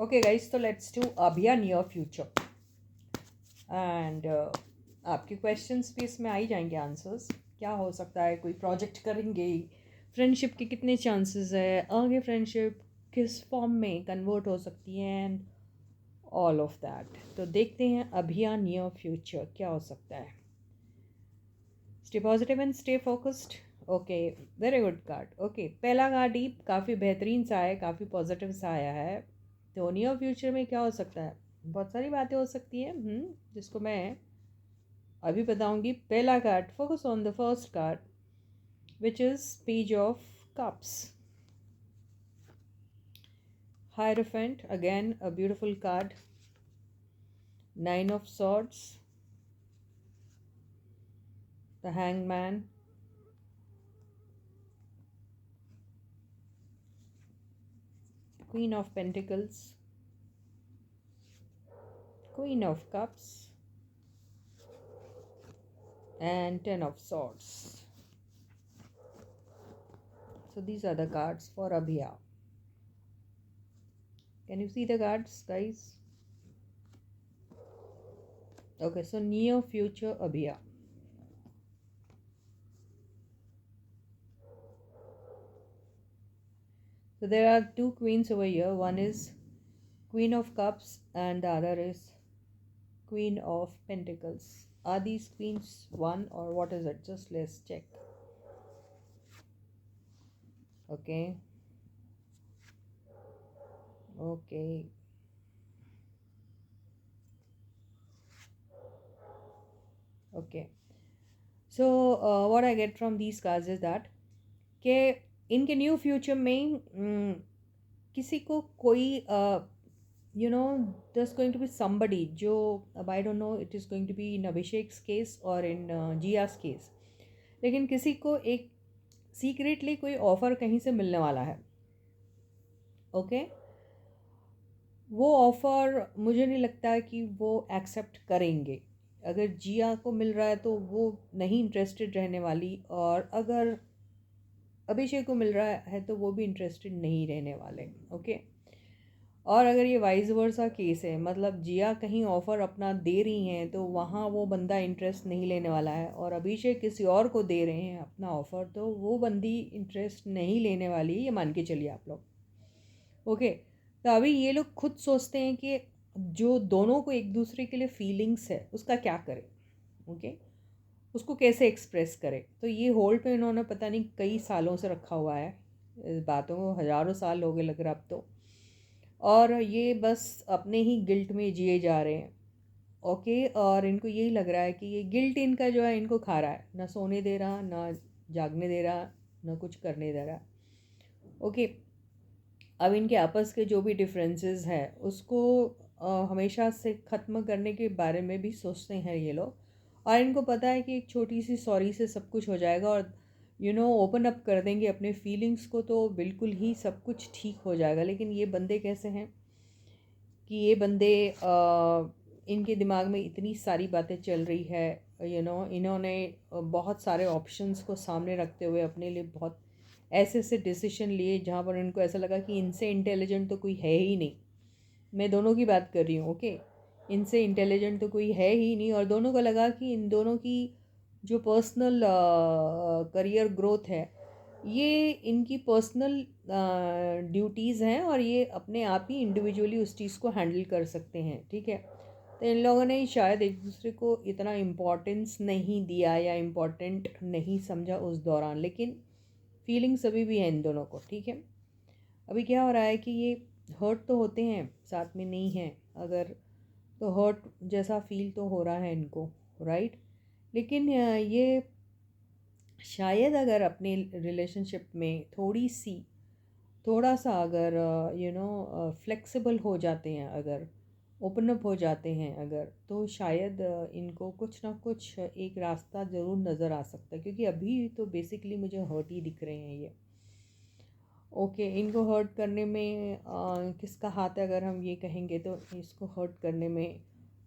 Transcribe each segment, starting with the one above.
Okay, guys, so let's do Abhiya near future. And आपके questions भी इसमें आ ही जाएंगे आंसर्स. क्या हो सकता है, कोई प्रोजेक्ट करेंगे, फ्रेंडशिप के कितने चांसेस है, आगे फ्रेंडशिप किस फॉर्म में कन्वर्ट हो सकती है, एंड ऑल ऑफ दैट. तो देखते हैं अभिया नियर फ्यूचर क्या हो सकता है. Stay positive and stay focused. Okay, very good card. Okay, पहला कार्ड ही काफ़ी बेहतरीन सा है, काफ़ी पॉजिटिव सा आया है. तो नियर फ्यूचर में क्या हो सकता है, बहुत सारी बातें हो सकती हैं जिसको मैं अभी बताऊंगी. पहला card, focus on the first card which is page of cups. Hierophant, again a beautiful card. Nine of swords, the hangman, queen of pentacles, queen of cups, and ten of swords. So these are the cards for Abhiya. Can you see the cards, guys? Okay, so near future Abhiya. So there are two queens over here. One is Queen of Cups and the other is Queen of Pentacles. Are these queens one or what is it? Just let's check. Okay. Okay. Okay. So what I get from these cards is that कि इनके new future में किसी को कोई you know this going to be somebody जो, अब I don't know it is going to be in Abhishek's case और in जियास case, लेकिन किसी को एक सीक्रेटली कोई ऑफ़र कहीं से मिलने वाला है. ओके, वो ऑफ़र मुझे नहीं लगता कि वो एक्सेप्ट करेंगे. अगर जिया को मिल रहा है तो वो नहीं इंटरेस्टेड रहने वाली, और अगर अभिषेक को मिल रहा है तो वो भी इंटरेस्टेड नहीं रहने वाले. ओके, और अगर ये वाइस वर्सा केस है, मतलब जिया कहीं ऑफ़र अपना दे रही हैं तो वहाँ वो बंदा इंटरेस्ट नहीं लेने वाला है, और अभिषेक किसी और को दे रहे हैं अपना ऑफ़र तो वो बंदी इंटरेस्ट नहीं लेने वाली है, ये मान के चलिए आप लोग. ओके, तो अभी ये लोग खुद सोचते हैं कि जो दोनों को एक दूसरे के लिए फीलिंग्स है उसका क्या करें. ओके, उसको कैसे एक्सप्रेस करें. तो ये होल्ड पे इन्होंने पता नहीं कई सालों से रखा हुआ है. इस बातों को हज़ारों साल हो गए लग रहा अब तो, और ये बस अपने ही गिल्ट में जिए जा रहे हैं. ओके, और इनको यही लग रहा है कि ये गिल्ट इनका जो है इनको खा रहा है, ना सोने दे रहा, ना जागने दे रहा, ना कुछ करने दे रहा. ओके, अब इनके आपस के जो भी डिफरेंसेस हैं उसको हमेशा से ख़त्म करने के बारे में भी सोचते हैं ये लोग, और इनको पता है कि एक छोटी सी सॉरी से सब कुछ हो जाएगा, और ओपन अप कर देंगे अपने फीलिंग्स को तो बिल्कुल ही सब कुछ ठीक हो जाएगा. लेकिन ये बंदे कैसे हैं कि ये बंदे इनके दिमाग में इतनी सारी बातें चल रही है. इन्होंने बहुत सारे ऑप्शंस को सामने रखते हुए अपने लिए बहुत ऐसे ऐसे डिसीजन लिए जहाँ पर इनको ऐसा लगा कि इनसे इंटेलिजेंट तो कोई है ही नहीं. मैं दोनों की बात कर रही हूँ. ओके, इनसे इंटेलिजेंट तो कोई है ही नहीं, और दोनों को लगा कि इन दोनों की जो पर्सनल करियर ग्रोथ है ये इनकी पर्सनल ड्यूटीज़ हैं, और ये अपने आप ही इंडिविजुअली उस चीज़ को हैंडल कर सकते हैं. ठीक है, तो इन लोगों ने शायद एक दूसरे को इतना इम्पोर्टेंस नहीं दिया या इम्पोर्टेंट नहीं समझा उस दौरान, लेकिन फीलिंग्स अभी भी हैं इन दोनों को. ठीक है, अभी क्या हो रहा है कि ये हर्ट तो होते हैं, साथ में नहीं हैं अगर, तो हर्ट जैसा फील तो हो रहा है इनको, राइट. लेकिन ये शायद अगर अपने रिलेशनशिप में थोड़ा सा अगर फ्लेक्सिबल हो जाते हैं, अगर ओपन अप हो जाते हैं अगर, तो शायद इनको कुछ ना कुछ एक रास्ता ज़रूर नज़र आ सकता है, क्योंकि अभी तो बेसिकली मुझे हर्ट ही दिख रहे हैं ये. ओके, इनको हर्ट करने में किसका हाथ है अगर हम ये कहेंगे, तो इसको हर्ट करने में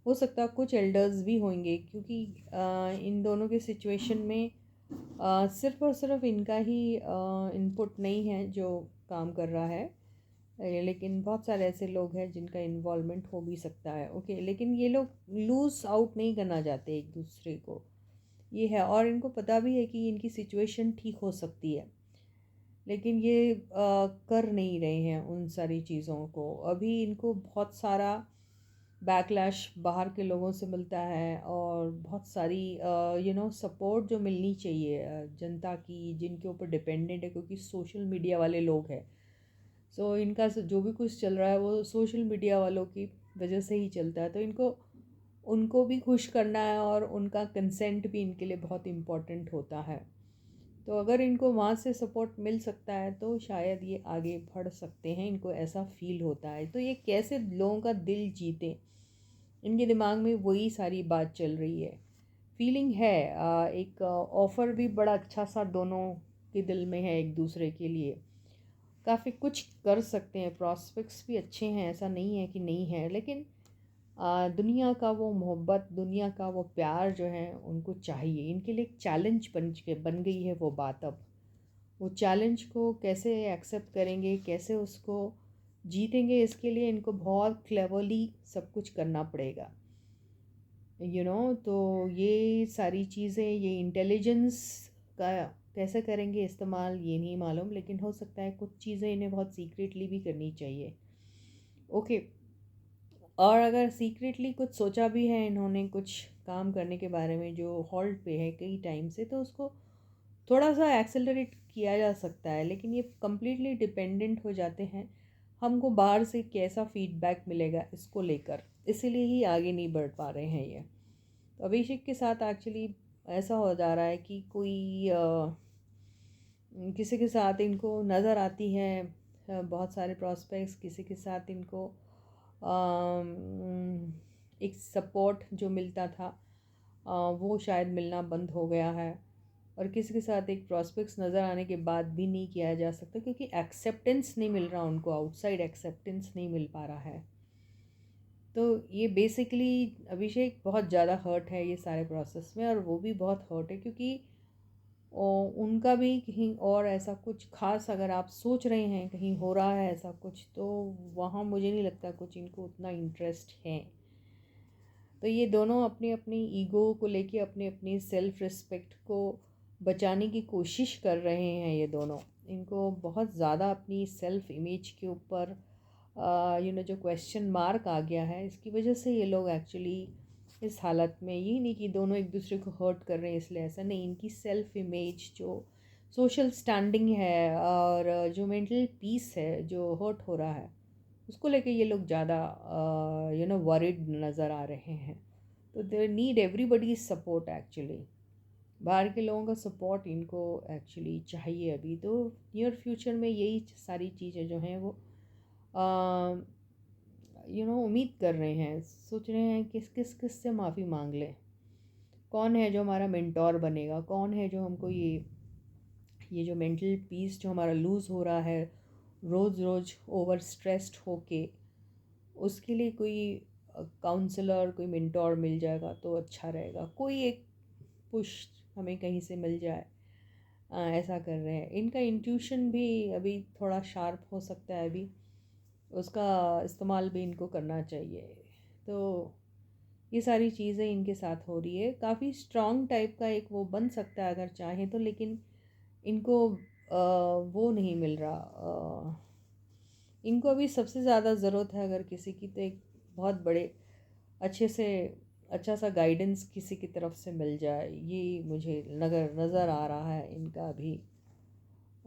हो सकता है कुछ एल्डर्स भी होंगे, क्योंकि इन दोनों के सिचुएशन में सिर्फ़ और सिर्फ इनका ही इनपुट नहीं है जो काम कर रहा है. लेकिन बहुत सारे ऐसे लोग हैं जिनका इन्वॉल्वमेंट हो भी सकता है। ओके, लेकिन ये लोग लूज़ आउट नहीं करना चाहते एक दूसरे को, ये है। और इनको पता भी है कि इनकी सिचुएशन ठीक हो सकती है, लेकिन ये कर नहीं रहे हैं उन सारी चीज़ों को। अभी इनको बहुत सारा बैकलैश बाहर के लोगों से मिलता है, और बहुत सारी सपोर्ट जो मिलनी चाहिए जनता की, जिनके ऊपर डिपेंडेंट है, क्योंकि सोशल मीडिया वाले लोग हैं। सो इनका जो भी कुछ चल रहा है वो सोशल मीडिया वालों की वजह से ही चलता है। तो इनको उनको भी खुश करना है, और उनका कंसेंट भी इनके लिए बहुत इम्पोर्टेंट होता है। तो अगर इनको वहाँ से सपोर्ट मिल सकता है तो शायद ये आगे बढ़ सकते हैं, इनको ऐसा फील होता है। तो ये कैसे लोगों का दिल जीते, इनके दिमाग में वही सारी बात चल रही है। फीलिंग है, एक ऑफ़र भी बड़ा अच्छा सा दोनों के दिल में है एक दूसरे के लिए। काफ़ी कुछ कर सकते हैं, प्रॉस्पेक्ट्स भी अच्छे हैं, ऐसा नहीं है कि नहीं है। लेकिन दुनिया का वो मोहब्बत, दुनिया का वो प्यार जो है उनको चाहिए। इनके लिए एक चैलेंज बन गई है वो बात अब। वो चैलेंज को कैसे एक्सेप्ट करेंगे, कैसे उसको जीतेंगे, इसके लिए इनको बहुत क्लेवरली सब कुछ करना पड़ेगा। तो ये सारी चीज़ें, ये इंटेलिजेंस का कैसे करेंगे इस्तेमाल ये नहीं मालूम, लेकिन हो सकता है कुछ चीज़ें इन्हें बहुत सीक्रेटली भी करनी चाहिए। ओके। और अगर सीक्रेटली कुछ सोचा भी है इन्होंने कुछ काम करने के बारे में जो हॉल्ट पे है कई टाइम से, तो उसको थोड़ा सा एक्सेलरेट किया जा सकता है। लेकिन ये कम्प्लीटली डिपेंडेंट हो जाते हैं, हमको बाहर से कैसा फीडबैक मिलेगा इसको लेकर, इसीलिए ही आगे नहीं बढ़ पा रहे हैं ये। तो अभिषेक के साथ एक्चुअली ऐसा हो जा रहा है कि कोई किसी के साथ इनको नज़र आती है बहुत सारे प्रॉस्पेक्ट्स, किसी के साथ इनको एक सपोर्ट जो मिलता था वो शायद मिलना बंद हो गया है। और किसी के साथ एक प्रॉस्पेक्ट्स नज़र आने के बाद भी नहीं किया जा सकता, क्योंकि एक्सेप्टेंस नहीं मिल रहा उनको, आउटसाइड एक्सेप्टेंस नहीं मिल पा रहा है। तो ये बेसिकली अभिषेक बहुत ज़्यादा हर्ट है ये सारे प्रोसेस में, और वो भी बहुत हर्ट है क्योंकि उनका भी कहीं और ऐसा कुछ खास, अगर आप सोच रहे हैं कहीं हो रहा है ऐसा कुछ, तो वहाँ मुझे नहीं लगता कुछ इनको उतना इंटरेस्ट है। तो ये दोनों अपनी अपनी ईगो को लेके, अपनी अपनी सेल्फ रिस्पेक्ट को बचाने की कोशिश कर रहे हैं ये दोनों। इनको बहुत ज़्यादा अपनी सेल्फ इमेज के ऊपर जो क्वेश्चन मार्क आ गया है, इसकी वजह से ये लोग एक्चुअली इस हालत में, ये नहीं कि दोनों एक दूसरे को हर्ट कर रहे हैं इसलिए, ऐसा नहीं। इनकी सेल्फ इमेज, जो सोशल स्टैंडिंग है, और जो मेंटल पीस है जो हर्ट हो रहा है, उसको लेके ये लोग ज़्यादा वरिड नज़र आ रहे हैं। तो they need everybody support actually. बाहर के लोगों का सपोर्ट इनको एक्चुअली चाहिए अभी। तो नियर फ्यूचर में यही सारी चीज़ें जो हैं वो उम्मीद कर रहे हैं, सोच रहे हैं किस किस किस से माफ़ी मांग लें, कौन है जो हमारा मेंटोर बनेगा, कौन है जो हमको ये जो मेंटल पीस जो हमारा लूज़ हो रहा है रोज़ रोज़ ओवर स्ट्रेस्ड होके, उसके लिए कोई काउंसलर, कोई मेंटोर मिल जाएगा तो अच्छा रहेगा। कोई एक पुश हमें कहीं से मिल जाए, ऐसा कर रहे हैं। इनका इंट्यूशन भी अभी थोड़ा शार्प हो सकता है, अभी उसका इस्तेमाल भी इनको करना चाहिए। तो ये सारी चीज़ें इनके साथ हो रही है। काफ़ी स्ट्रॉन्ग टाइप का एक वो बन सकता है अगर चाहें तो, लेकिन इनको वो नहीं मिल रहा। इनको अभी सबसे ज़्यादा ज़रूरत है अगर किसी की, तो एक बहुत बड़े अच्छे से अच्छा सा गाइडेंस किसी की तरफ से मिल जाए, ये मुझे नज़र आ रहा है इनका अभी।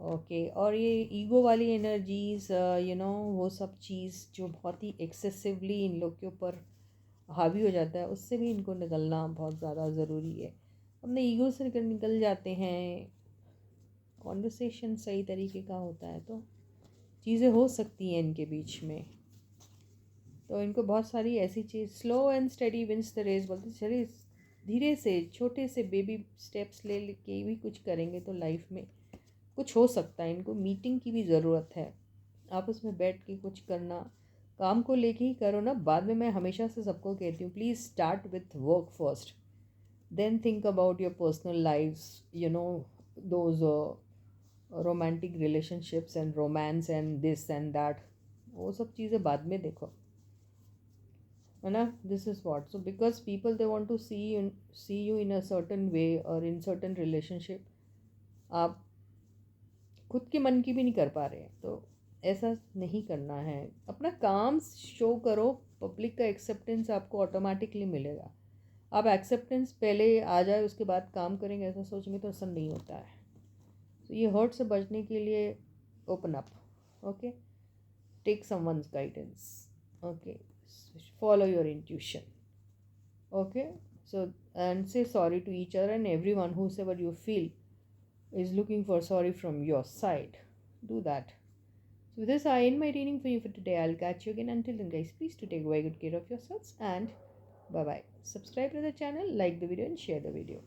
ओके। और ये ईगो वाली एनर्जीज़, वो सब चीज़ जो बहुत ही एक्सेसिवली इन लोग के ऊपर हावी हो जाता है, उससे भी इनको निकलना बहुत ज़्यादा ज़रूरी है। अपने ईगो से निकल जाते हैं, कॉन्वर्सेशन सही तरीके का होता है तो चीज़ें हो सकती हैं इनके बीच में। तो इनको बहुत सारी ऐसी चीज़, slow and steady wins the race बोलते, चलिए धीरे से छोटे से बेबी स्टेप्स ले के भी कुछ करेंगे तो लाइफ में कुछ हो सकता है। इनको मीटिंग की भी ज़रूरत है, आपस में बैठ के कुछ करना, काम को लेके ही करो ना। बाद में मैं हमेशा से सबको कहती हूँ, please start with work first, then think about your personal lifes, those romantic relationships and romance and this and that, वो सब चीज़ें बाद में देखो, है ना. This is what. So because people they want to see you in a certain way और in certain relationship, आप खुद के मन की भी नहीं कर पा रहे हैं. तो ऐसा नहीं करना है. अपना काम शो करो. पब्लिक का एक्सेप्टेंस आपको ऑटोमेटिकली मिलेगा. आप एक्सेप्टेंस पहले आ जाए उसके बाद काम करेंगे ऐसा सोचेंगे तो ऐसा नहीं होता है. तो ये हर्ट से बचने के लिए open up. Okay. Take someone's guidance. Okay. Follow your intuition. Okay. So, and say sorry to each other and everyone, whosoever you feel is looking for sorry from your side. Do that. So with this, I end my reading for you for today. I'll catch you again. Until then, guys, please to take very good care of yourselves and bye bye. Subscribe to the channel, like the video, and share the video.